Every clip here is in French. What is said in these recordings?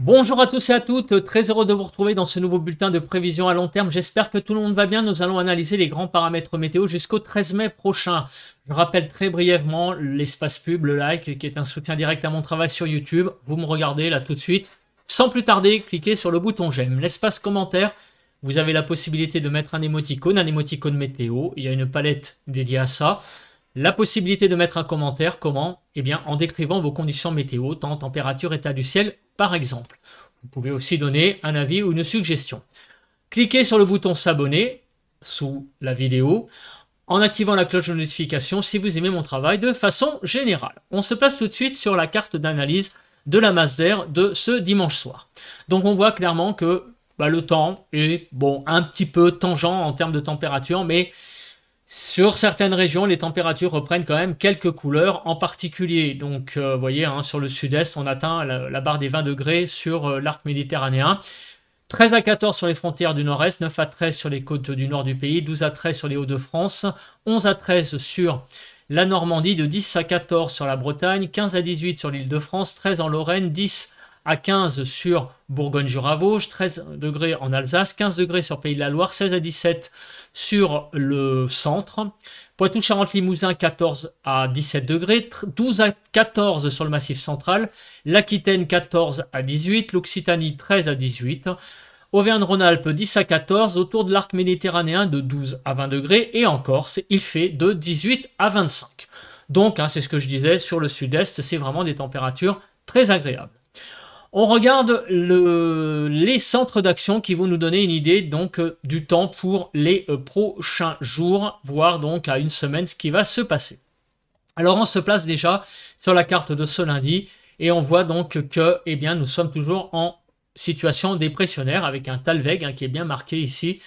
Bonjour à tous et à toutes, très heureux de vous retrouver dans ce nouveau bulletin de prévision à long terme. J'espère que tout le monde va bien. Nous allons analyser les grands paramètres météo jusqu'au 13 mai prochain. Je rappelle très brièvement l'espace pub, le like, qui est un soutien direct à mon travail sur YouTube. Vous me regardez là tout de suite. Sans plus tarder, cliquez sur le bouton j'aime. L'espace commentaire, vous avez la possibilité de mettre un émoticône météo. Il y a une palette dédiée à ça. La possibilité de mettre un commentaire, comment? Eh bien, en décrivant vos conditions météo, temps, température, état du ciel, par exemple. Vous pouvez aussi donner un avis ou une suggestion. Cliquez sur le bouton s'abonner sous la vidéo en activant la cloche de notification si vous aimez mon travail de façon générale. On se place tout de suite sur la carte d'analyse de la masse d'air de ce dimanche soir. Donc on voit clairement que le temps est un petit peu tangent en termes de température, mais sur certaines régions, les températures reprennent quand même quelques couleurs en particulier. Donc, vous voyez, sur le sud-est, on atteint la barre des 20 degrés sur l'arc méditerranéen. 13 à 14 sur les frontières du nord-est, 9 à 13 sur les côtes du nord du pays, 12 à 13 sur les Hauts-de-France, 11 à 13 sur la Normandie, de 10 à 14 sur la Bretagne, 15 à 18 sur l'Île-de-France, 13 en Lorraine, 10 à 15 sur Bourgogne-Jura-Vosges, 13 degrés en Alsace, 15 degrés sur Pays de la Loire, 16 à 17 sur le centre, Poitou-Charentes-Limousin 14 à 17 degrés, 12 à 14 sur le Massif central, l'Aquitaine 14 à 18, l'Occitanie 13 à 18, Auvergne-Rhône-Alpes 10 à 14, autour de l'arc méditerranéen de 12 à 20 degrés, et en Corse il fait de 18 à 25. Donc c'est ce que je disais, sur le sud-est c'est vraiment des températures très agréables. On regarde les centres d'action qui vont nous donner une idée donc du temps pour les prochains jours, voire donc à une semaine ce qui va se passer. Alors on se place déjà sur la carte de ce lundi et on voit donc que nous sommes toujours en situation dépressionnaire avec un Talweg qui est bien marqué ici.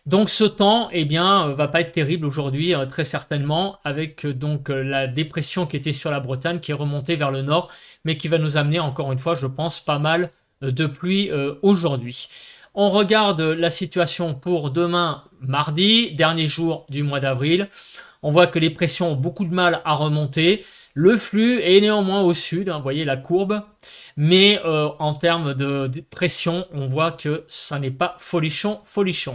Donc ce temps va pas être terrible aujourd'hui très certainement, avec donc la dépression qui était sur la Bretagne qui est remontée vers le nord, mais qui va nous amener encore une fois je pense pas mal de pluie aujourd'hui. On regarde la situation pour demain mardi, dernier jour du mois d'avril. On voit que les pressions ont beaucoup de mal à remonter. Le flux est néanmoins au sud, vous voyez la courbe, mais en termes de pression, on voit que ça n'est pas folichon.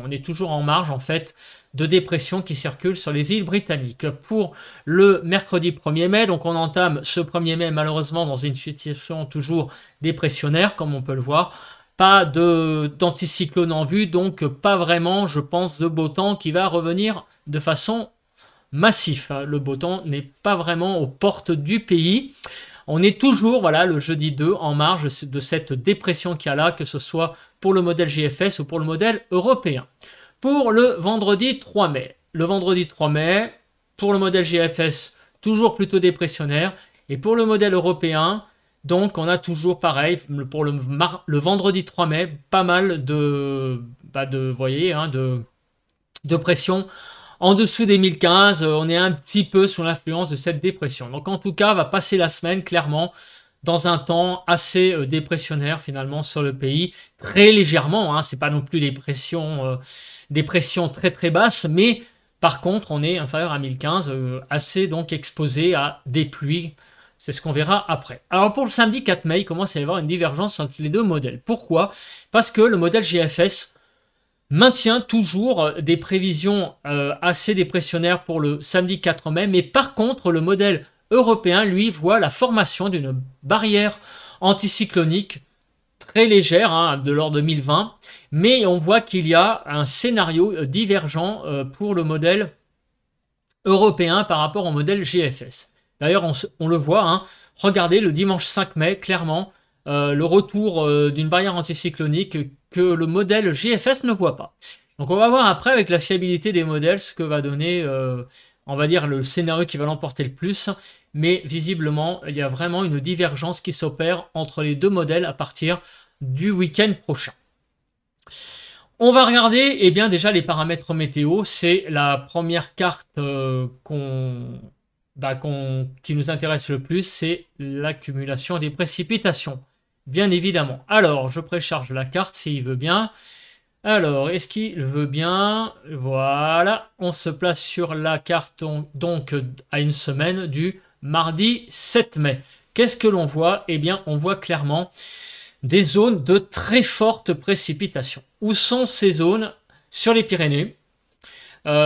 On est toujours en marge en fait de dépression qui circule sur les îles britanniques. Pour le mercredi 1er mai, donc on entame ce 1er mai malheureusement dans une situation toujours dépressionnaire, comme on peut le voir. Pas d'anticyclone en vue, donc pas vraiment, je pense, de beau temps qui va revenir de façon massif. Le beau temps n'est pas vraiment aux portes du pays. On est toujours, le jeudi 2, en marge de cette dépression qu'il y a là, que ce soit pour le modèle GFS ou pour le modèle européen. Pour le vendredi 3 mai. Le vendredi 3 mai, pour le modèle GFS, toujours plutôt dépressionnaire. Et pour le modèle européen, donc on a toujours pareil, pour le vendredi 3 mai, pas mal de pression. En dessous des 1015, on est un petit peu sous l'influence de cette dépression. Donc en tout cas, on va passer la semaine clairement dans un temps assez dépressionnaire finalement sur le pays. Très légèrement, c'est pas non plus des pressions très très basses, mais par contre on est inférieur à 1015, assez donc exposé à des pluies. C'est ce qu'on verra après. Alors pour le samedi 4 mai, il commence à y avoir une divergence entre les deux modèles. Pourquoi? Parce que le modèle GFS maintient toujours des prévisions assez dépressionnaires pour le samedi 4 mai, mais par contre le modèle européen lui voit la formation d'une barrière anticyclonique très légère de l'ordre de 1020, mais on voit qu'il y a un scénario divergent pour le modèle européen par rapport au modèle GFS. D'ailleurs on le voit, regardez le dimanche 5 mai clairement le retour d'une barrière anticyclonique que le modèle GFS ne voit pas. Donc on va voir après avec la fiabilité des modèles ce que va donner, on va dire, le scénario qui va l'emporter le plus. Mais visiblement, il y a vraiment une divergence qui s'opère entre les deux modèles à partir du week-end prochain. On va regarder déjà les paramètres météo. C'est la première carte qui nous intéresse le plus, c'est l'accumulation des précipitations. Bien évidemment. Alors, je précharge la carte s'il veut bien. Alors, est-ce qu'il veut bien? Voilà, on se place sur la carte donc à une semaine du mardi 7 mai. Qu'est-ce que l'on voit? Eh bien, on voit clairement des zones de très fortes précipitations. Où sont ces zones? Sur les Pyrénées,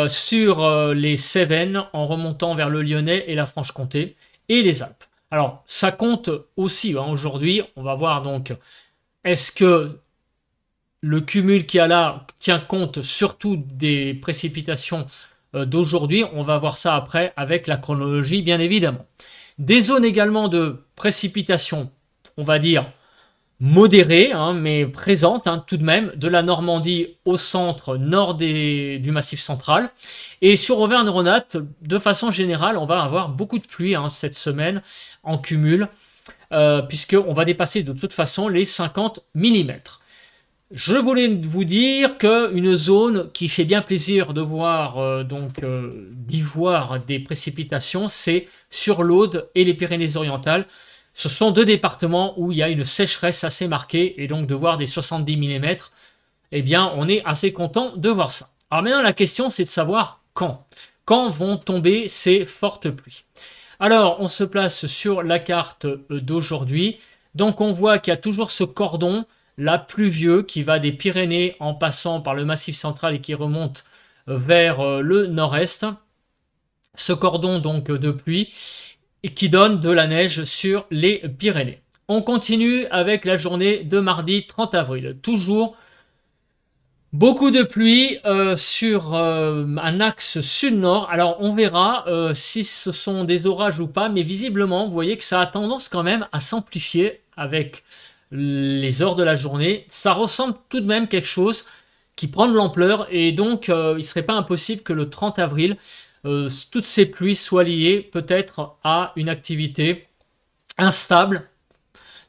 sur les Cévennes, en remontant vers le Lyonnais et la Franche-Comté, et les Alpes. Alors, ça compte aussi, hein, aujourd'hui, on va voir donc, est-ce que le cumul qu'il y a là tient compte surtout des précipitations d'aujourd'hui? On va voir ça après avec la chronologie, bien évidemment. Des zones également de précipitations, on va dire, modérées, hein, mais présentes, hein, tout de même, de la Normandie au centre nord du Massif central. Et sur Auvergne-Rhône-Alpes, de façon générale, on va avoir beaucoup de pluie, hein, cette semaine en cumul, puisqu'on va dépasser de toute façon les 50 mm. Je voulais vous dire qu'une zone qui fait bien plaisir de voir, d'y voir des précipitations, c'est sur l'Aude et les Pyrénées-Orientales. Ce sont deux départements où il y a une sécheresse assez marquée, et donc de voir des 70 mm, eh bien, on est assez content de voir ça. Alors maintenant, la question, c'est de savoir quand. Quand vont tomber ces fortes pluies? Alors, on se place sur la carte d'aujourd'hui. Donc, on voit qu'il y a toujours ce cordon, là, pluvieux, qui va des Pyrénées en passant par le Massif central et qui remonte vers le nord-est. Ce cordon, donc, de pluie, et qui donne de la neige sur les Pyrénées. On continue avec la journée de mardi 30 avril. Toujours beaucoup de pluie sur un axe sud-nord. Alors on verra si ce sont des orages ou pas, mais visiblement vous voyez que ça a tendance quand même à s'amplifier avec les heures de la journée. Ça ressemble tout de même quelque chose qui prend de l'ampleur, et donc il ne serait pas impossible que le 30 avril, toutes ces pluies soient liées peut-être à une activité instable.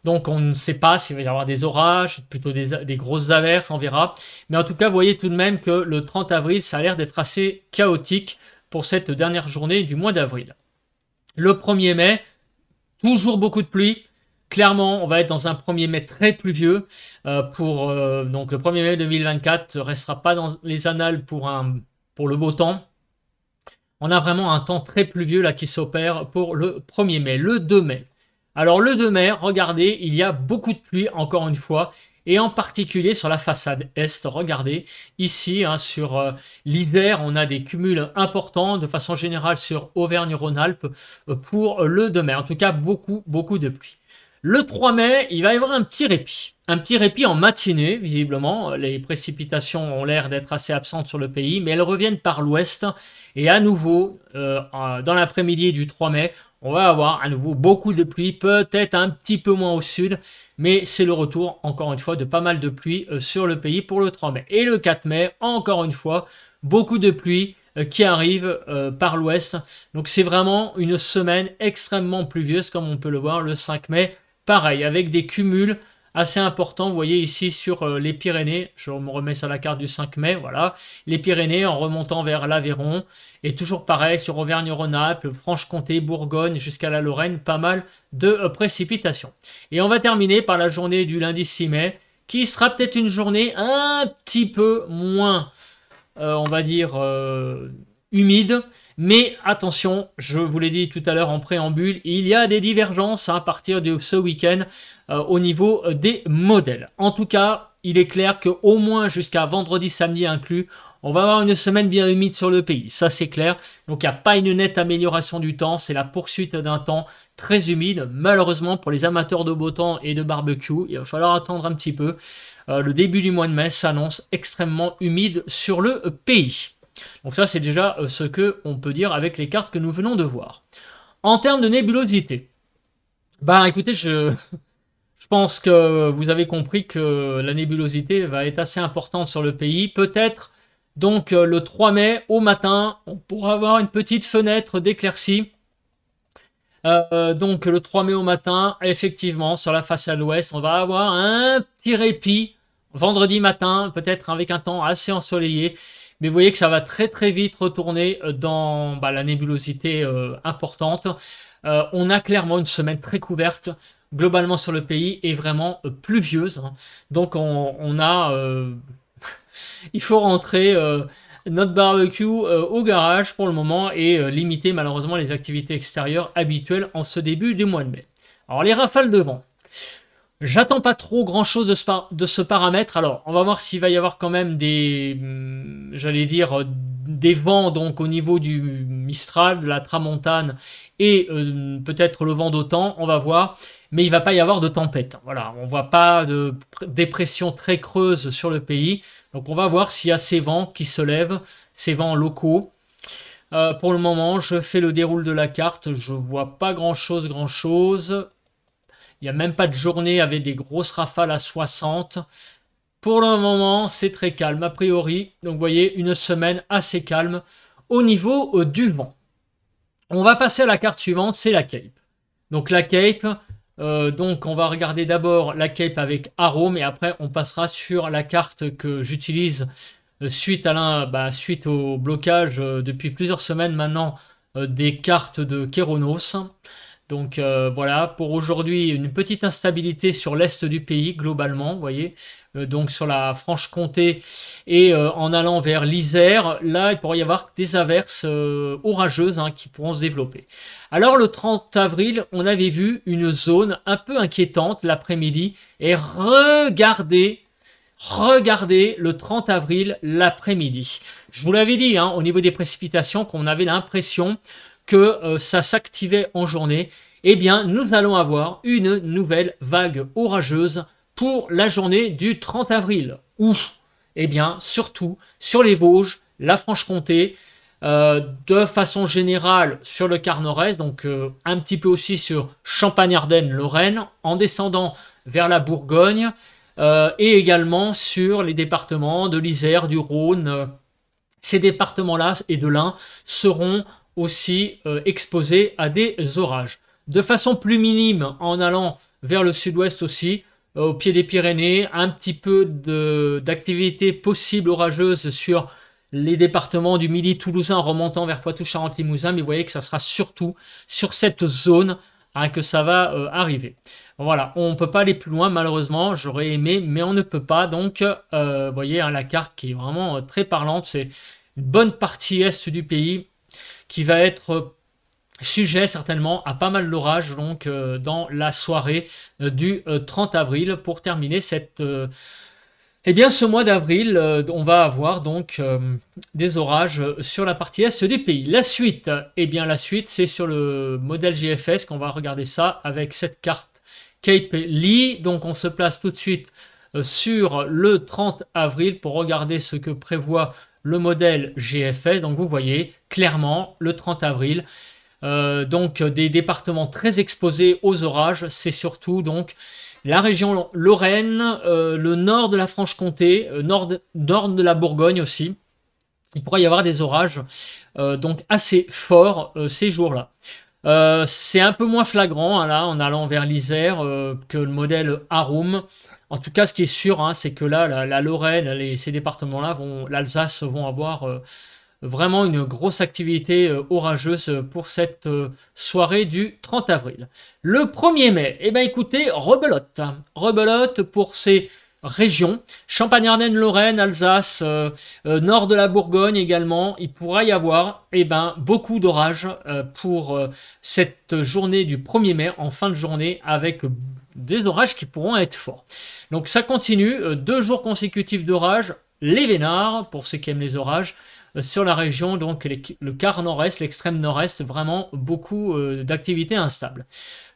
Donc on ne sait pas s'il va y avoir des orages, plutôt des grosses averses, on verra. Mais en tout cas, vous voyez tout de même que le 30 avril, ça a l'air d'être assez chaotique pour cette dernière journée du mois d'avril. Le 1er mai, toujours beaucoup de pluie. Clairement, on va être dans un 1er mai très pluvieux. Donc le 1er mai 2024 ne restera pas dans les annales pour le beau temps. On a vraiment un temps très pluvieux là qui s'opère pour le 1er mai. Le 2 mai. Alors le 2 mai, regardez, il y a beaucoup de pluie encore une fois, et en particulier sur la façade est. Regardez, ici, hein, sur l'Isère, on a des cumuls importants, de façon générale sur Auvergne-Rhône-Alpes, pour le 2 mai. En tout cas, beaucoup de pluie. Le 3 mai, il va y avoir un petit répit. Un petit répit en matinée, visiblement. Les précipitations ont l'air d'être assez absentes sur le pays, mais elles reviennent par l'ouest. Et à nouveau, dans l'après-midi du 3 mai, on va avoir à nouveau beaucoup de pluie, peut-être un petit peu moins au sud, mais c'est le retour, encore une fois, de pas mal de pluie sur le pays pour le 3 mai. Et le 4 mai, encore une fois, beaucoup de pluie qui arrive par l'ouest. Donc c'est vraiment une semaine extrêmement pluvieuse, comme on peut le voir. Le 5 mai, pareil, avec des cumuls assez importants. Vous voyez ici sur les Pyrénées, je me remets sur la carte du 5 mai, voilà, les Pyrénées en remontant vers l'Aveyron, et toujours pareil sur Auvergne-Rhône-Alpes, Franche-Comté, Bourgogne jusqu'à la Lorraine, pas mal de précipitations. Et on va terminer par la journée du lundi 6 mai, qui sera peut-être une journée un petit peu moins, on va dire, humide. Mais attention, je vous l'ai dit tout à l'heure en préambule, il y a des divergences à partir de ce week-end au niveau des modèles. En tout cas, il est clair qu'au moins jusqu'à vendredi, samedi inclus, on va avoir une semaine bien humide sur le pays. Ça, c'est clair. Donc, il n'y a pas une nette amélioration du temps. C'est la poursuite d'un temps très humide. Malheureusement, pour les amateurs de beau temps et de barbecue, il va falloir attendre un petit peu. Le début du mois de mai s'annonce extrêmement humide sur le pays. Donc ça, c'est déjà ce qu'on peut dire avec les cartes que nous venons de voir. En termes de nébulosité, écoutez, je pense que vous avez compris que la nébulosité va être assez importante sur le pays. Peut-être, donc, le 3 mai, au matin, on pourra avoir une petite fenêtre d'éclaircie. Donc, le 3 mai au matin, effectivement, sur la façade ouest, on va avoir un petit répit. Vendredi matin, peut-être avec un temps assez ensoleillé. Mais vous voyez que ça va très vite retourner dans la nébulosité importante. On a clairement une semaine très couverte globalement sur le pays et vraiment pluvieuse. Donc on a... il faut rentrer notre barbecue au garage pour le moment et limiter malheureusement les activités extérieures habituelles en ce début du mois de mai. Alors les rafales de vent. J'attends pas trop grand chose de ce paramètre. Alors, on va voir s'il va y avoir quand même des, j'allais dire, des vents donc au niveau du Mistral, de la Tramontane et peut-être le vent d'OTAN. On va voir. Mais il va pas y avoir de tempête. Voilà, on voit pas de dépression très creuse sur le pays. Donc, on va voir s'il y a ces vents qui se lèvent, ces vents locaux. Pour le moment, je fais le déroule de la carte. Je vois pas grand-chose, grand-chose. Il n'y a même pas de journée avec des grosses rafales à 60. Pour le moment, c'est très calme, a priori. Donc, vous voyez, une semaine assez calme au niveau du vent. On va passer à la carte suivante, c'est la Cape. Donc, la Cape, donc on va regarder d'abord la Cape avec Arome et après, on passera sur la carte que j'utilise suite au blocage depuis plusieurs semaines maintenant des cartes de Kéronos. Donc voilà, pour aujourd'hui, une petite instabilité sur l'est du pays, globalement, vous voyez. Donc sur la Franche-Comté et en allant vers l'Isère, là, il pourrait y avoir des averses orageuses qui pourront se développer. Alors le 30 avril, on avait vu une zone un peu inquiétante l'après-midi. Et regardez le 30 avril l'après-midi. Je vous l'avais dit, au niveau des précipitations, qu'on avait l'impression que ça s'activait en journée. Eh bien, nous allons avoir une nouvelle vague orageuse pour la journée du 30 avril. Où eh bien, surtout sur les Vosges, la Franche-Comté, de façon générale sur le quart nord-est, donc un petit peu aussi sur Champagne-Ardenne, Lorraine, en descendant vers la Bourgogne, et également sur les départements de l'Isère, du Rhône. Ces départements-là et de l'Ain seront aussi exposés à des orages. De façon plus minime, en allant vers le sud-ouest aussi, au pied des Pyrénées, un petit peu d'activité possible orageuse sur les départements du Midi toulousain remontant vers Poitou-Charentes-Limousin, mais vous voyez que ça sera surtout sur cette zone que ça va arriver. Voilà, on ne peut pas aller plus loin malheureusement, j'aurais aimé, mais on ne peut pas. Donc, vous voyez la carte qui est vraiment très parlante, c'est une bonne partie est du pays qui va être sujet certainement à pas mal d'orages donc dans la soirée du 30 avril pour terminer cette eh bien ce mois d'avril on va avoir donc des orages sur la partie est du pays. La suite, eh bien la suite c'est sur le modèle GFS qu'on va regarder ça avec cette carte Cape Lee. Donc on se place tout de suite sur le 30 avril pour regarder ce que prévoit le modèle GFS. Donc vous voyez clairement le 30 avril donc des départements très exposés aux orages, c'est surtout donc la région Lorraine, le nord de la Franche-Comté, nord de la Bourgogne aussi. Il pourrait y avoir des orages donc assez forts ces jours-là. C'est un peu moins flagrant là en allant vers l'Isère que le modèle Arome. En tout cas, ce qui est sûr, c'est que là, la Lorraine, ces départements-là, l'Alsace vont avoir vraiment une grosse activité orageuse pour cette soirée du 30 avril. Le 1er mai, eh bien écoutez, rebelote. Rebelote pour ces régions. Champagne-Ardenne, Lorraine, Alsace, nord de la Bourgogne également. Il pourra y avoir beaucoup d'orages pour cette journée du 1er mai, en fin de journée, avec des orages qui pourront être forts. Donc ça continue, 2 jours consécutifs d'orages, les vénards, pour ceux qui aiment les orages, sur la région, donc le quart nord-est, l'extrême nord-est, vraiment beaucoup d'activités instables.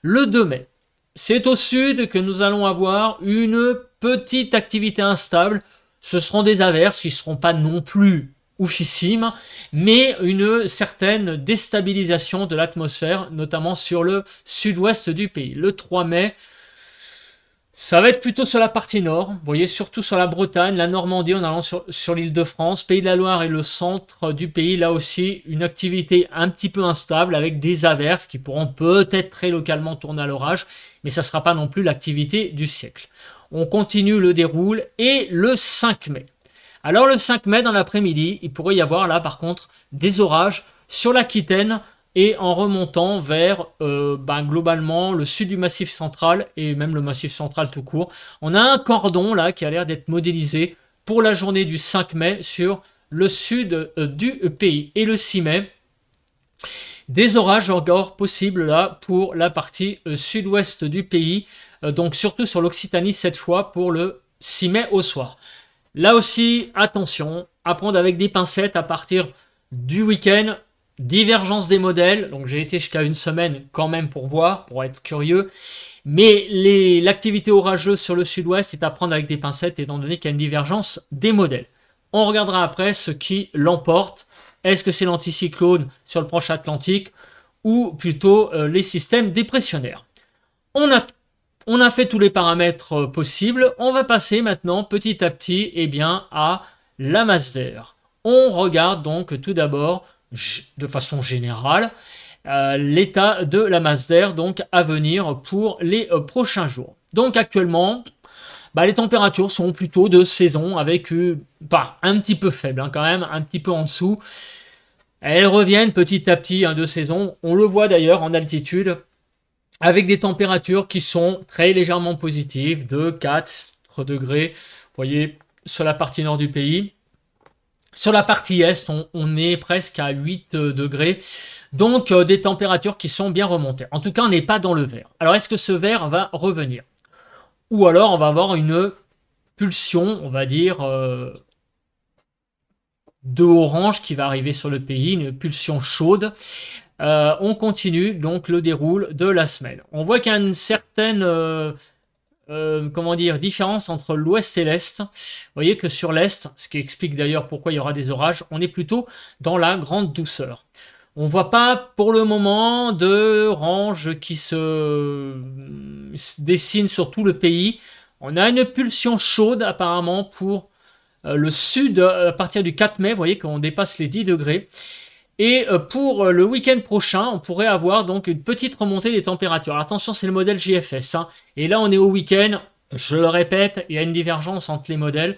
Le 2 mai, c'est au sud que nous allons avoir une petite activité instable. Ce seront des averses qui ne seront pas non plus oufissimes, mais une certaine déstabilisation de l'atmosphère, notamment sur le sud-ouest du pays. Le 3 mai, ça va être plutôt sur la partie nord, vous voyez, surtout sur la Bretagne, la Normandie en allant sur l'île de France, Pays de la Loire et le centre du pays. Là aussi, une activité un petit peu instable avec des averses qui pourront peut-être très localement tourner à l'orage, mais ça ne sera pas non plus l'activité du siècle. On continue le déroule et le 5 mai. Alors le 5 mai dans l'après-midi, il pourrait y avoir là par contre des orages sur l'Aquitaine, et en remontant vers globalement le sud du Massif central et même le Massif central tout court. On a un cordon là qui a l'air d'être modélisé pour la journée du 5 mai sur le sud du pays. Et le 6 mai, des orages encore possibles là pour la partie sud-ouest du pays, donc surtout sur l'Occitanie cette fois pour le 6 mai au soir. Là aussi, attention, à prendre avec des pincettes à partir du week-end, divergence des modèles, donc j'ai été jusqu'à une semaine quand même pour voir, pour être curieux, mais l'activité orageuse sur le sud-ouest est à prendre avec des pincettes étant donné qu'il y a une divergence des modèles. On regardera après ce qui l'emporte. Est-ce que c'est l'anticyclone sur le proche Atlantique ou plutôt les systèmes dépressionnaires? On a fait tous les paramètres possibles. On va passer maintenant petit à petit à la masse d'air. On regarde donc tout d'abord de façon générale l'état de la masse d'air donc à venir pour les prochains jours. Donc actuellement, les températures sont plutôt de saison avec un petit peu faible quand même, un petit peu en dessous. Elles reviennent petit à petit de saison. On le voit d'ailleurs en altitude avec des températures qui sont très légèrement positives, de 4 degrés, vous voyez, sur la partie nord du pays. Sur la partie est, on est presque à 8 degrés, donc des températures qui sont bien remontées. En tout cas, on n'est pas dans le vert. Alors, est-ce que ce vert va revenir? Ou alors, on va avoir une pulsion, on va dire, de orange qui va arriver sur le pays, une pulsion chaude. On continue donc le déroule de la semaine. On voit qu'il y a une certaine différence entre l'ouest et l'est. Vous voyez que sur l'est, ce qui explique d'ailleurs pourquoi il y aura des orages, on est plutôt dans la grande douceur. On ne voit pas pour le moment de orange qui se dessine sur tout le pays. On a une pulsion chaude apparemment pour le sud à partir du 4 mai. Vous voyez qu'on dépasse les 10 degrés. Et pour le week-end prochain, on pourrait avoir donc une petite remontée des températures. Alors, attention, c'est le modèle JFS. Et là, on est au week-end. Je le répète, il y a une divergence entre les modèles.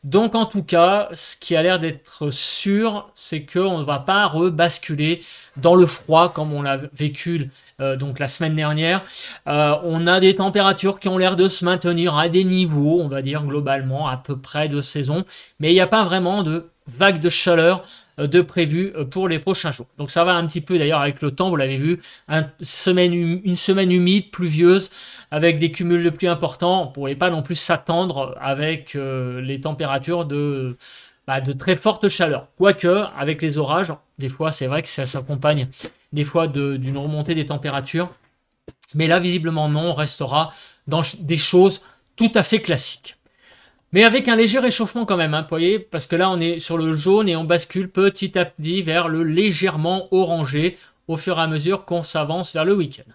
Donc, en tout cas, ce qui a l'air d'être sûr, c'est qu'on ne va pas rebasculer dans le froid comme on l'a vécu donc la semaine dernière. On a des températures qui ont l'air de se maintenir à des niveaux, on va dire globalement, à peu près de saison. Mais il n'y a pas vraiment de vague de chaleur de prévu pour les prochains jours. Donc ça va un petit peu d'ailleurs avec le temps, vous l'avez vu, une semaine humide, pluvieuse, avec des cumuls de pluie importants. On ne pourrait pas non plus s'attendre avec les températures de très forte chaleur. Quoique, avec les orages, des fois c'est vrai que ça s'accompagne des fois d'une remontée des températures. Mais là, visiblement non, on restera dans des choses tout à fait classiques. Mais avec un léger réchauffement quand même, vous voyez, parce que là on est sur le jaune et on bascule petit à petit vers le légèrement orangé au fur et à mesure qu'on s'avance vers le week-end.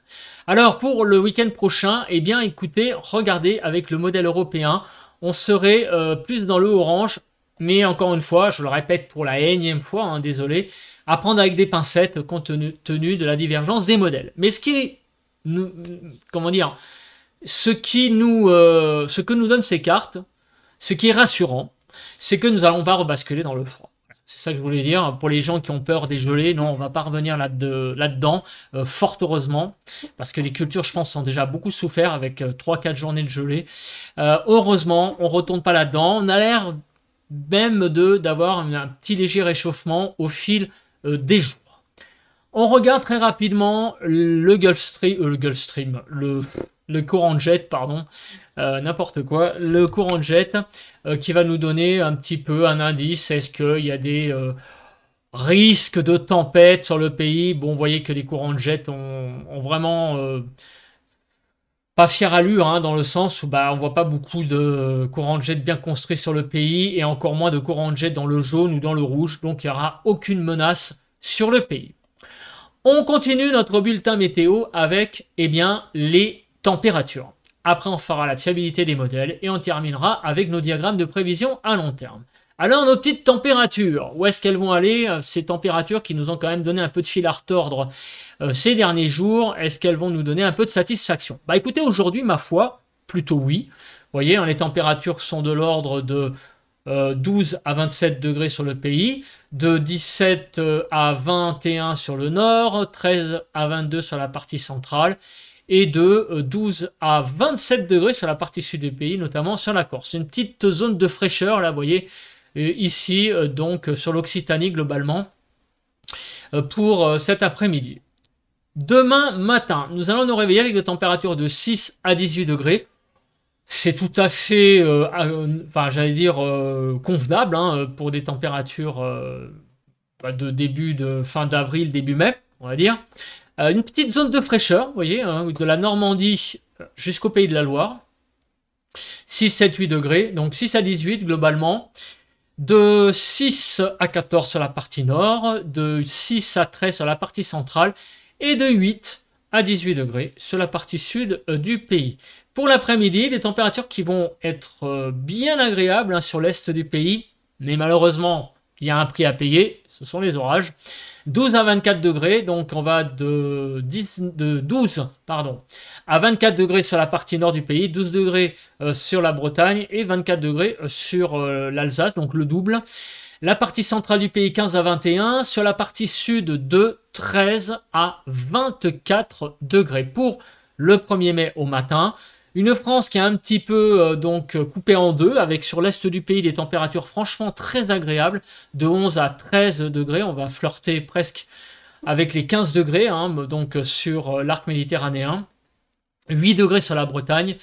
Alors pour le week-end prochain, écoutez, regardez avec le modèle européen, on serait plus dans le orange, mais encore une fois, je le répète pour la énième fois, désolé, à prendre avec des pincettes compte tenu de la divergence des modèles. Mais ce que nous donnent ces cartes, ce qui est rassurant, c'est que nous n'allons pas rebasculer dans le froid. C'est ça que je voulais dire. Pour les gens qui ont peur des gelées, non, on ne va pas revenir là-dedans, fort heureusement, parce que les cultures, je pense, ont déjà beaucoup souffert avec 3-4 journées de gelée. Heureusement, on ne retourne pas là-dedans. On a l'air même d'avoir un petit léger réchauffement au fil des jours. On regarde très rapidement le courant de jet, pardon, n'importe quoi, le courant de jet qui va nous donner un petit peu un indice. Est-ce qu'il y a des risques de tempête sur le pays? Bon, vous voyez que les courants de jet ont vraiment pas fière allure, dans le sens où on voit pas beaucoup de courants de jet bien construits sur le pays et encore moins de courants de jet dans le jaune ou dans le rouge. Donc il n'y aura aucune menace sur le pays. On continue notre bulletin météo avec les températures. Après, on fera la fiabilité des modèles et on terminera avec nos diagrammes de prévision à long terme. Alors, nos petites températures, où est-ce qu'elles vont aller? Ces températures qui nous ont quand même donné un peu de fil à retordre ces derniers jours, est-ce qu'elles vont nous donner un peu de satisfaction? Écoutez, aujourd'hui, ma foi, plutôt oui. Vous voyez, les températures sont de l'ordre de 12 à 27 degrés sur le pays, de 17 à 21 sur le nord, 13 à 22 sur la partie centrale, et de 12 à 27 degrés sur la partie sud du pays, notamment sur la Corse. Une petite zone de fraîcheur, là, vous voyez, ici, donc sur l'Occitanie globalement, pour cet après-midi. Demain matin, nous allons nous réveiller avec des températures de 6 à 18 degrés. C'est tout à fait, enfin, j'allais dire, convenable hein, pour des températures de fin d'avril, début mai, on va dire. Une petite zone de fraîcheur, vous voyez, hein, de la Normandie jusqu'au Pays de la Loire. 6, 7, 8 degrés, donc 6 à 18 globalement. De 6 à 14 sur la partie nord, de 6 à 13 sur la partie centrale et de 8 à 18 degrés sur la partie sud du pays. Pour l'après-midi, des températures qui vont être bien agréables hein, sur l'est du pays, mais malheureusement, il y a un prix à payer, ce sont les orages. 12 à 24 degrés, donc on va de 12 à 24 degrés sur la partie nord du pays, 12 degrés sur la Bretagne et 24 degrés sur l'Alsace, donc le double. La partie centrale du pays 15 à 21, sur la partie sud de 13 à 24 degrés pour le 1er mai au matin. Une France qui est un petit peu coupée en deux, avec sur l'est du pays des températures franchement très agréables, de 11 à 13 degrés, on va flirter presque avec les 15 degrés, hein, donc sur l'arc méditerranéen, 8 degrés sur la Bretagne,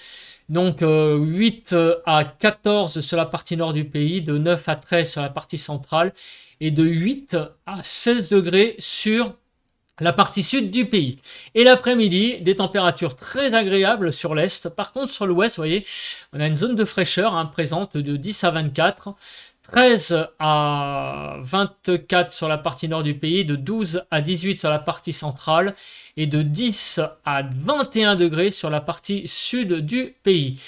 donc 8 à 14 sur la partie nord du pays, de 9 à 13 sur la partie centrale, et de 8 à 16 degrés sur la partie sud du pays. Et l'après-midi, des températures très agréables sur l'est. Par contre, sur l'ouest, vous voyez, on a une zone de fraîcheur hein, présente de 10 à 24, 13 à 24 sur la partie nord du pays, de 12 à 18 sur la partie centrale et de 10 à 21 degrés sur la partie sud du pays.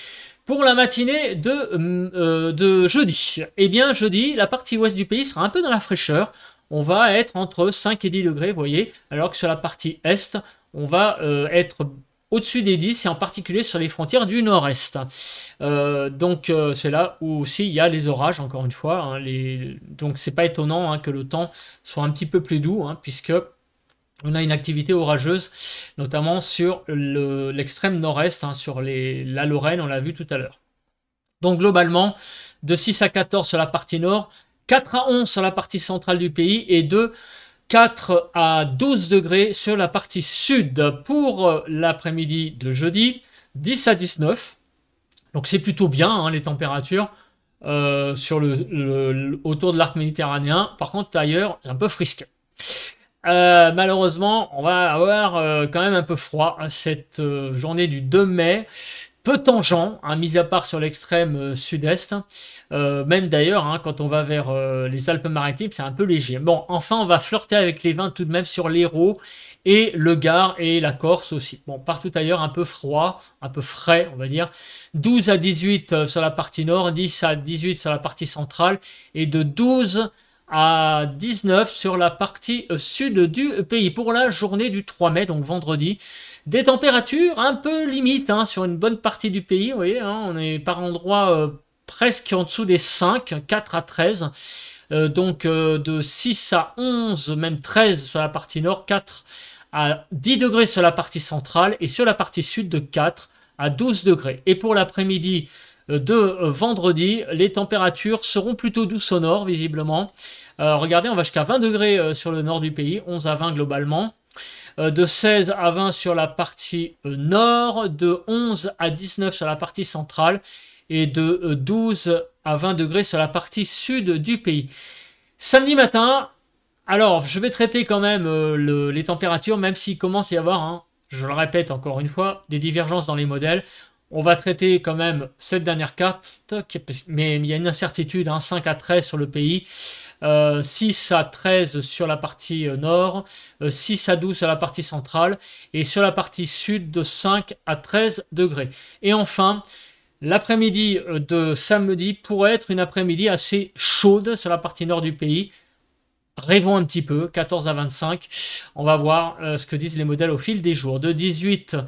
Pour la matinée de jeudi, eh bien jeudi, la partie ouest du pays sera un peu dans la fraîcheur. On va être entre 5 et 10 degrés, vous voyez, alors que sur la partie est, on va être au-dessus des 10, et en particulier sur les frontières du nord-est. C'est là où aussi il y a les orages, encore une fois. Hein, donc c'est pas étonnant hein, que le temps soit un petit peu plus doux, hein, puisque on a une activité orageuse, notamment sur l'extrême nord-est, hein, sur la Lorraine, on l'a vu tout à l'heure. Donc globalement, de 6 à 14 sur la partie nord, 4 à 11 sur la partie centrale du pays et de 4 à 12 degrés sur la partie sud. Pour l'après-midi de jeudi, 10 à 19. Donc c'est plutôt bien hein, les températures autour de l'arc méditerranéen. Par contre, ailleurs, c'est un peu frisqué. Malheureusement, on va avoir quand même un peu froid cette journée du 2 mai. Peu tangent, hein, mis à part sur l'extrême sud-est. Même d'ailleurs, hein, quand on va vers les Alpes-Maritimes, c'est un peu léger. Bon, enfin, on va flirter avec les vins tout de même sur l'Hérault et le Gard et la Corse aussi. Bon, partout ailleurs, un peu froid, un peu frais, on va dire. 12 à 18 sur la partie nord, 10 à 18 sur la partie centrale et de 12 à 19 sur la partie sud du pays pour la journée du 3 mai, donc vendredi. Des températures un peu limites hein, sur une bonne partie du pays, vous voyez, hein, on est par endroits presque en dessous des 5, 4 à 13, de 6 à 11, même 13 sur la partie nord, 4 à 10 degrés sur la partie centrale et sur la partie sud de 4 à 12 degrés. Et pour l'après-midi de vendredi, les températures seront plutôt douces au nord, visiblement. Regardez, on va jusqu'à 20 degrés sur le nord du pays, 11 à 20 globalement. De 16 à 20 sur la partie nord, de 11 à 19 sur la partie centrale et de 12 à 20 degrés sur la partie sud du pays. Samedi matin, alors je vais traiter quand même les températures, même s'il commence à y avoir, hein, je le répète encore une fois, des divergences dans les modèles. On va traiter quand même cette dernière carte, mais il y a une incertitude, hein, 5 à 13 sur le pays. 6 à 13 sur la partie nord, 6 à 12 sur la partie centrale et sur la partie sud de 5 à 13 degrés. Et enfin, l'après-midi de samedi pourrait être une après-midi assez chaude sur la partie nord du pays. Rêvons un petit peu, 14 à 25. On va voir ce que disent les modèles au fil des jours. De 18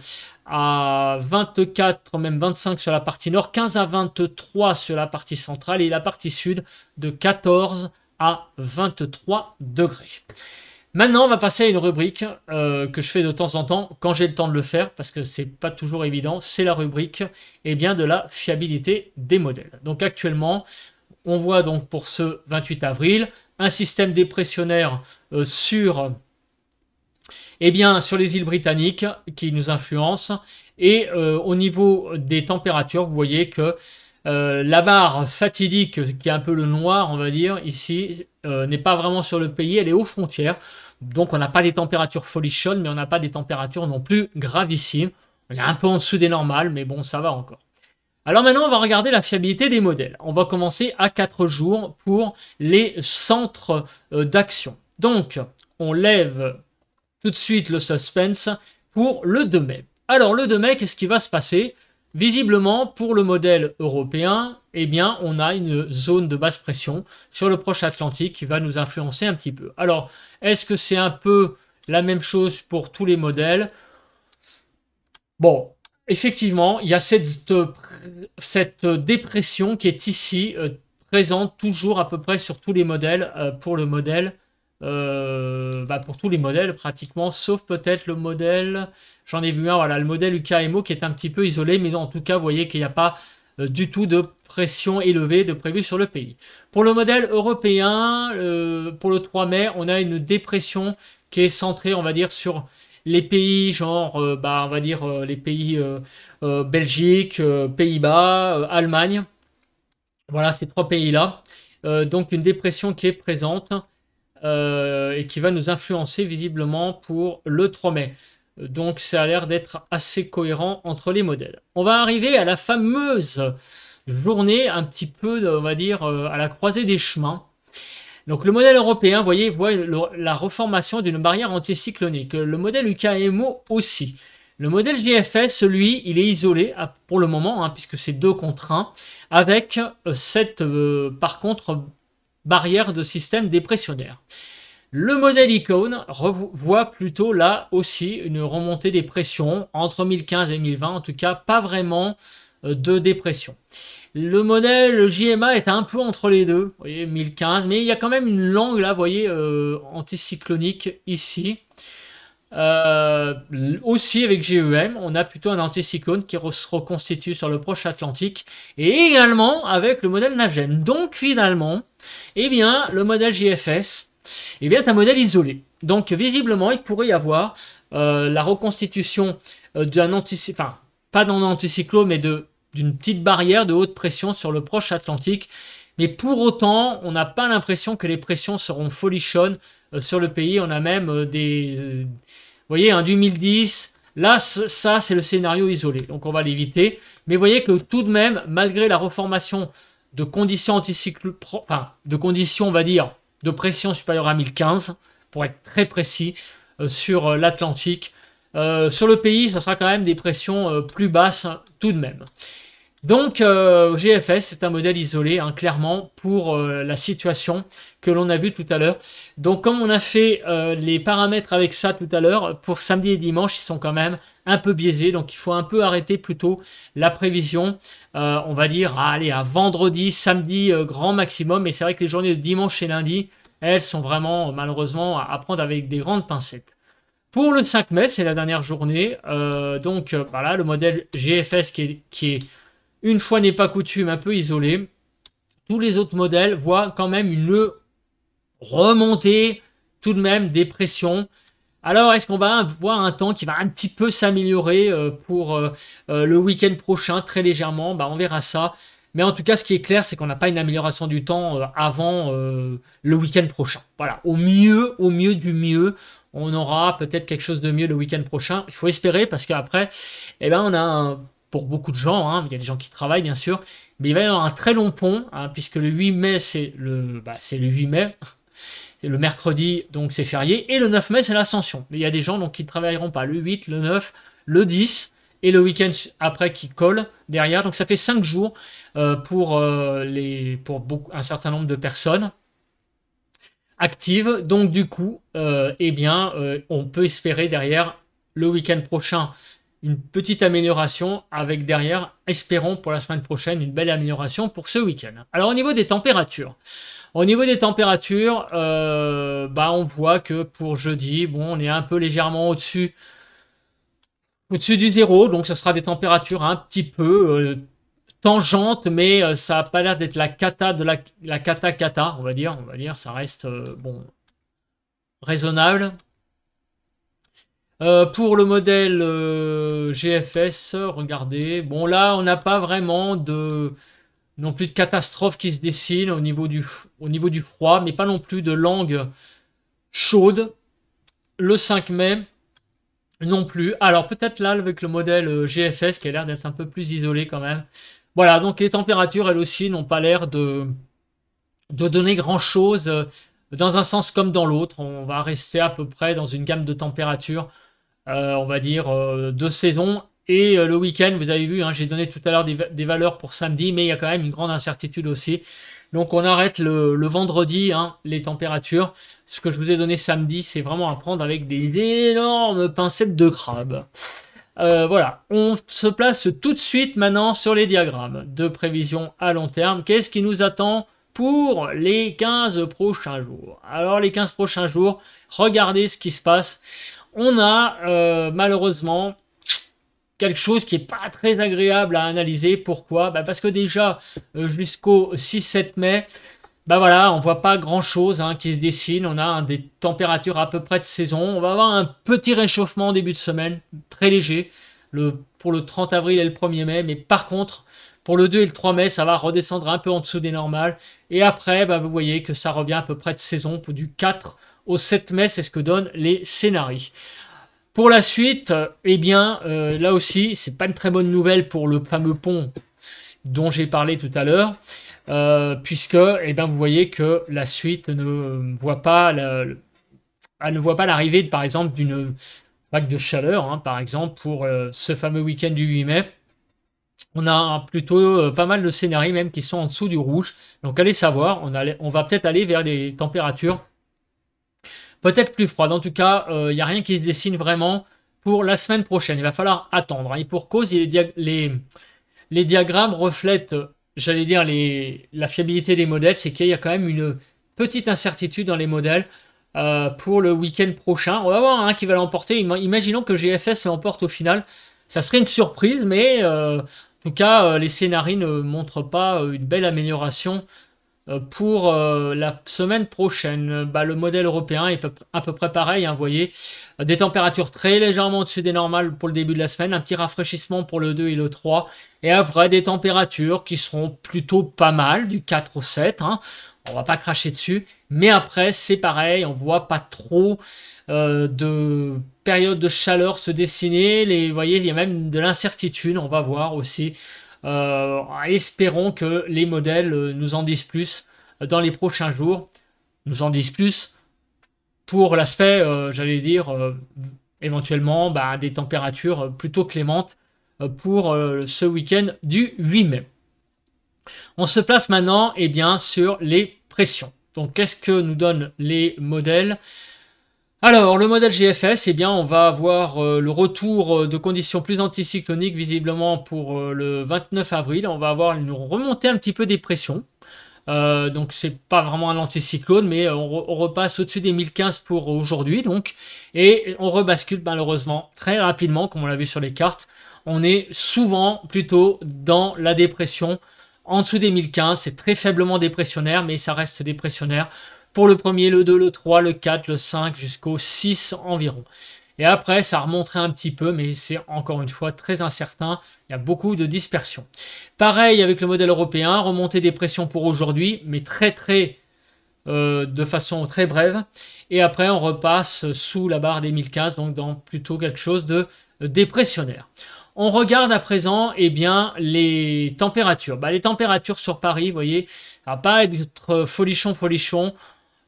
à 24, même 25 sur la partie nord, 15 à 23 sur la partie centrale et la partie sud de 14 à 23 degrés. Maintenant, on va passer à une rubrique que je fais de temps en temps quand j'ai le temps de le faire parce que c'est pas toujours évident. C'est la rubrique de la fiabilité des modèles. Donc actuellement, on voit donc pour ce 28 avril un système dépressionnaire sur Eh bien, sur les îles britanniques qui nous influencent, et au niveau des températures, vous voyez que la barre fatidique, qui est un peu le noir, on va dire, ici, n'est pas vraiment sur le pays, elle est aux frontières. Donc on n'a pas des températures folichonnes, mais on n'a pas des températures non plus gravissimes. On est un peu en dessous des normales, mais bon, ça va encore. Alors maintenant, on va regarder la fiabilité des modèles. On va commencer à 4 jours pour les centres d'action. Donc, on lève tout de suite le suspense pour le 2 mai. Alors, le 2 mai, qu'est-ce qui va se passer? Visiblement, pour le modèle européen, eh bien, on a une zone de basse pression sur le proche Atlantique qui va nous influencer un petit peu. Alors, est-ce que c'est un peu la même chose pour tous les modèles? Bon, effectivement, il y a cette dépression qui est ici, présente toujours à peu près sur tous les modèles, pour le modèle, pour tous les modèles pratiquement, sauf peut-être le modèle, j'en ai vu un, voilà, le modèle UKMO qui est un petit peu isolé, mais en tout cas, vous voyez qu'il n'y a pas du tout de pression élevée de prévu sur le pays. Pour le modèle européen, pour le 3 mai, on a une dépression qui est centrée, on va dire, sur les pays genre, on va dire les pays Belgique, Pays-Bas, Allemagne. Voilà, ces 3 pays-là. Donc une dépression qui est présente et qui va nous influencer visiblement pour le 3 mai. Donc ça a l'air d'être assez cohérent entre les modèles. On va arriver à la fameuse journée un petit peu, on va dire, à la croisée des chemins. Donc le modèle européen, vous voyez, voit la reformation d'une barrière anticyclonique. Le modèle UKMO aussi. Le modèle JFS, lui, il est isolé pour le moment, hein, puisque c'est 2 contre 1, avec cette, par contre, barrière de système dépressionnaire. Le modèle Icon voit plutôt là aussi une remontée des pressions entre 1015 et 1020, en tout cas pas vraiment de dépression. Le modèle JMA est un peu entre les deux, vous voyez, 1015, mais il y a quand même une langue là, vous voyez, anticyclonique ici. Aussi avec GEM, on a plutôt un anticyclone qui se reconstitue sur le proche Atlantique, et également avec le modèle NavGen. Donc finalement, eh bien, le modèle JFS, eh bien, est un modèle isolé. Donc visiblement, il pourrait y avoir la reconstitution d'un anticyclone, enfin, pas d'un anticyclone, mais d'une petite barrière de haute pression sur le proche Atlantique. Mais pour autant, on n'a pas l'impression que les pressions seront folichonnes sur le pays. On a même vous voyez, un 2010. Là, ça, c'est le scénario isolé. Donc, on va l'éviter. Mais vous voyez que tout de même, malgré la reformation de conditions anticyclones, enfin, de conditions, on va dire, de pression supérieure à 1015, pour être très précis, sur l'Atlantique, sur le pays, ça sera quand même des pressions plus basses, tout de même. Donc GFS, c'est un modèle isolé, hein, clairement, pour la situation que l'on a vu tout à l'heure. Donc comme on a fait les paramètres avec ça tout à l'heure, pour samedi et dimanche, ils sont quand même un peu biaisés. Donc il faut un peu arrêter plutôt la prévision, on va dire, allez, à vendredi, samedi, grand maximum. Mais c'est vrai que les journées de dimanche et lundi, elles sont vraiment, malheureusement, à prendre avec des grandes pincettes. Pour le 5 mai, c'est la dernière journée. Donc voilà, le modèle GFS qui est une fois n'est pas coutume, un peu isolé. Tous les autres modèles voient quand même une remontée, tout de même, des pressions. Alors, est-ce qu'on va avoir un temps qui va un petit peu s'améliorer pour le week-end prochain, très légèrement? On verra ça. Mais en tout cas, ce qui est clair, c'est qu'on n'a pas une amélioration du temps avant le week-end prochain. Voilà, au mieux du mieux, on aura peut-être quelque chose de mieux le week-end prochain. Il faut espérer, parce qu'après, eh ben, on a pour beaucoup de gens, hein, il y a des gens qui travaillent bien sûr, mais il va y avoir un très long pont, hein, puisque le 8 mai, c'est le 8 mai, le mercredi, donc c'est férié, et le 9 mai, c'est l'Ascension. Mais il y a des gens donc, qui ne travailleront pas le 8, le 9, le 10, et le week-end après qui colle derrière. Donc ça fait 5 jours pour un certain nombre de personnes actives. Donc du coup, on peut espérer derrière le week-end prochain une petite amélioration avec derrière, espérons pour la semaine prochaine, une belle amélioration pour ce week-end. Alors au niveau des températures, on voit que pour jeudi, bon, on est un peu légèrement au-dessus du zéro, donc ce sera des températures un petit peu tangentes, mais ça n'a pas l'air d'être la cata de la cata, on va dire, ça reste bon, raisonnable. Pour le modèle GFS, regardez. Bon, là, on n'a pas vraiment non plus de catastrophe qui se dessine au niveau du froid, mais pas non plus de langue chaude. Le 5 mai, non plus. Alors, peut-être là, avec le modèle GFS, qui a l'air d'être un peu plus isolé quand même. Voilà, donc les températures, elles aussi, n'ont pas l'air de donner grand-chose dans un sens comme dans l'autre. On va rester à peu près dans une gamme de températures, on va dire, de saison. Et le week-end, vous avez vu, hein, j'ai donné tout à l'heure des valeurs pour samedi, mais il y a quand même une grande incertitude aussi. Donc on arrête le vendredi, hein, les températures. Ce que je vous ai donné samedi, c'est vraiment à prendre avec des énormes pincettes de crabe. Voilà, on se place tout de suite maintenant sur les diagrammes de prévision à long terme. Qu'est-ce qui nous attend pour les 15 prochains jours? Alors les 15 prochains jours, regardez ce qui se passe. On a malheureusement quelque chose qui n'est pas très agréable à analyser. Pourquoi? Parce que déjà, jusqu'au 6-7 mai, voilà, on voit pas grand chose hein, qui se dessine. On a des températures à peu près de saison. On va avoir un petit réchauffement en début de semaine, très léger, pour le 30 avril et le 1er mai. Mais par contre, pour le 2 et le 3 mai, ça va redescendre un peu en dessous des normales. Et après, vous voyez que ça revient à peu près de saison. Du 4 au 7 mai, c'est ce que donnent les scénarios. Pour la suite, eh bien, là aussi, c'est pas une très bonne nouvelle pour le fameux pont dont j'ai parlé tout à l'heure. Puisque vous voyez que la suite ne voit pas l'arrivée, par exemple, d'une vague de chaleur, hein, par exemple, pour ce fameux week-end du 8 mai. On a plutôt pas mal de scénarios même qui sont en dessous du rouge. Donc allez savoir, on va peut-être aller vers des températures peut-être plus froides. En tout cas, il n'y a rien qui se dessine vraiment pour la semaine prochaine. Il va falloir attendre. Hein. Et pour cause, les diagrammes reflètent, j'allais dire, la fiabilité des modèles, c'est qu'il y a quand même une petite incertitude dans les modèles pour le week-end prochain. On va voir qui va l'emporter. Imaginons que GFS l'emporte au final. Ça serait une surprise, mais en tout cas, les scénarios ne montrent pas une belle amélioration pour la semaine prochaine. Le modèle européen est à peu près pareil, hein, vous voyez. Des températures très légèrement au-dessus des normales pour le début de la semaine, un petit rafraîchissement pour le 2 et le 3, et après des températures qui seront plutôt pas mal, du 4 au 7, hein. On va pas cracher dessus, mais après c'est pareil, on voit pas trop de période de chaleur se dessiner. Vous voyez, il y a même de l'incertitude, on va voir aussi. Espérons que les modèles nous en disent plus dans les prochains jours, nous en disent plus pour l'aspect, j'allais dire, éventuellement des températures plutôt clémentes pour ce week-end du 8 mai. On se place maintenant sur les pressions. Donc qu'est-ce que nous donnent les modèles? Alors, le modèle GFS, on va avoir le retour de conditions plus anticycloniques visiblement pour le 29 avril. On va avoir une remontée un petit peu des pressions. Donc, c'est pas vraiment un anticyclone, mais on repasse au-dessus des 1015 pour aujourd'hui. Et on rebascule malheureusement très rapidement, comme on l'a vu sur les cartes. On est souvent plutôt dans la dépression. En dessous des 1015, c'est très faiblement dépressionnaire, mais ça reste dépressionnaire. Pour le 1er, le 2, le 3, le 4, le 5, jusqu'au 6 environ. Et après, ça remonterait un petit peu, mais c'est encore une fois très incertain. Il y a beaucoup de dispersion. Pareil avec le modèle européen, remontée des pressions pour aujourd'hui, mais de façon très brève. Et après, on repasse sous la barre des 1015, donc dans plutôt quelque chose de dépressionnaire. On regarde à présent les températures. Les températures sur Paris, vous voyez, ça va pas être folichon.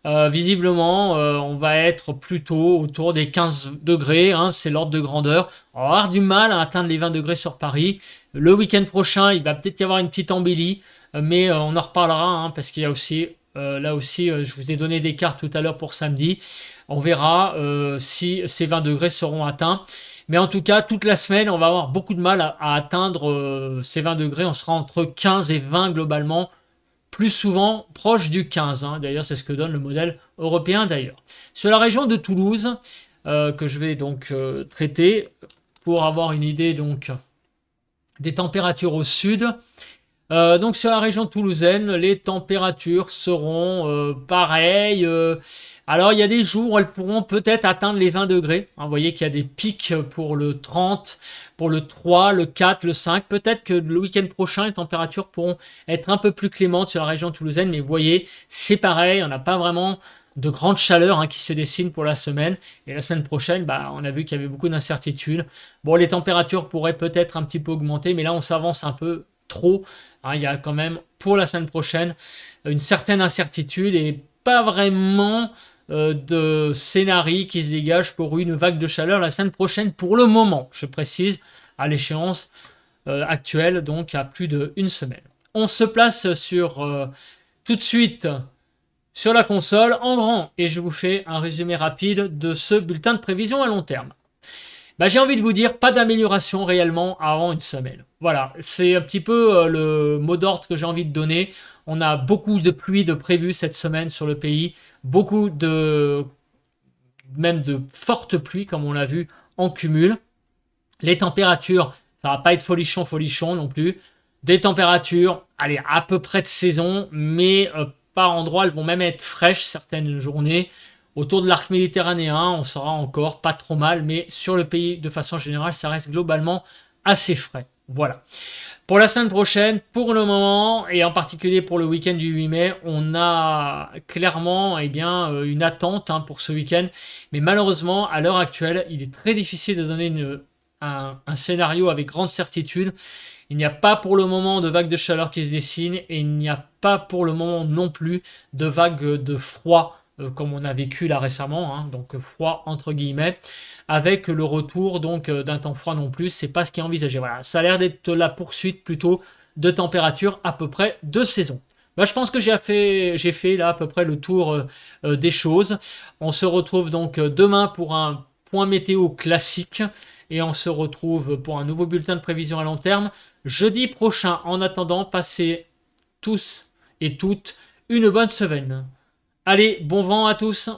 Visiblement, on va être plutôt autour des 15 degrés, hein, c'est l'ordre de grandeur. On va avoir du mal à atteindre les 20 degrés sur Paris. Le week-end prochain, il va peut-être y avoir une petite embellie, mais on en reparlera, hein, parce qu'il y a aussi, là aussi, je vous ai donné des cartes tout à l'heure pour samedi. On verra si ces 20 degrés seront atteints. Mais en tout cas, toute la semaine, on va avoir beaucoup de mal à atteindre ces 20 degrés. On sera entre 15 et 20 globalement, plus souvent proche du 15. Hein. D'ailleurs, c'est ce que donne le modèle européen d'ailleurs. Sur la région de Toulouse, que je vais donc traiter pour avoir une idée donc des températures au sud. Donc sur la région toulousaine, les températures seront pareilles. Alors il y a des jours où elles pourront peut-être atteindre les 20 degrés. Vous voyez qu'il y a des pics pour le 30, pour le 3, le 4, le 5. Peut-être que le week-end prochain, les températures pourront être un peu plus clémentes sur la région toulousaine. Mais vous voyez, c'est pareil, on n'a pas vraiment de grande chaleur qui se dessine pour la semaine. Et la semaine prochaine, on a vu qu'il y avait beaucoup d'incertitudes. Bon, les températures pourraient peut-être un petit peu augmenter, mais là on s'avance un peu trop. Il y a quand même pour la semaine prochaine une certaine incertitude et pas vraiment de scénario qui se dégage pour une vague de chaleur la semaine prochaine pour le moment, je précise, à l'échéance actuelle, donc à plus d'une semaine. On se place sur tout de suite sur la console en grand et je vous fais un résumé rapide de ce bulletin de prévision à long terme. J'ai envie de vous dire, pas d'amélioration réellement avant une semaine. Voilà, c'est un petit peu le mot d'ordre que j'ai envie de donner. On a beaucoup de pluie de prévues cette semaine sur le pays, beaucoup de même de fortes pluies comme on l'a vu en cumul. Les températures, ça va pas être folichon non plus. Des températures, allez, à peu près de saison, mais par endroits, elles vont même être fraîches certaines journées. Autour de l'arc méditerranéen, on sera encore pas trop mal, mais sur le pays, de façon générale, ça reste globalement assez frais. Voilà. Pour la semaine prochaine, pour le moment, et en particulier pour le week-end du 8 mai, on a clairement une attente pour ce week-end. Mais malheureusement, à l'heure actuelle, il est très difficile de donner un scénario avec grande certitude. Il n'y a pas pour le moment de vague de chaleur qui se dessine et il n'y a pas pour le moment non plus de vague de froid comme on a vécu là récemment, donc froid entre guillemets, avec le retour donc d'un temps froid non plus, c'est pas ce qui est envisagé. Voilà, ça a l'air d'être la poursuite plutôt de température à peu près de saison. Je pense que j'ai fait là à peu près le tour des choses. On se retrouve donc demain pour un point météo classique et on se retrouve pour un nouveau bulletin de prévision à long terme jeudi prochain. En attendant, passez tous et toutes une bonne semaine. Allez, bon vent à tous!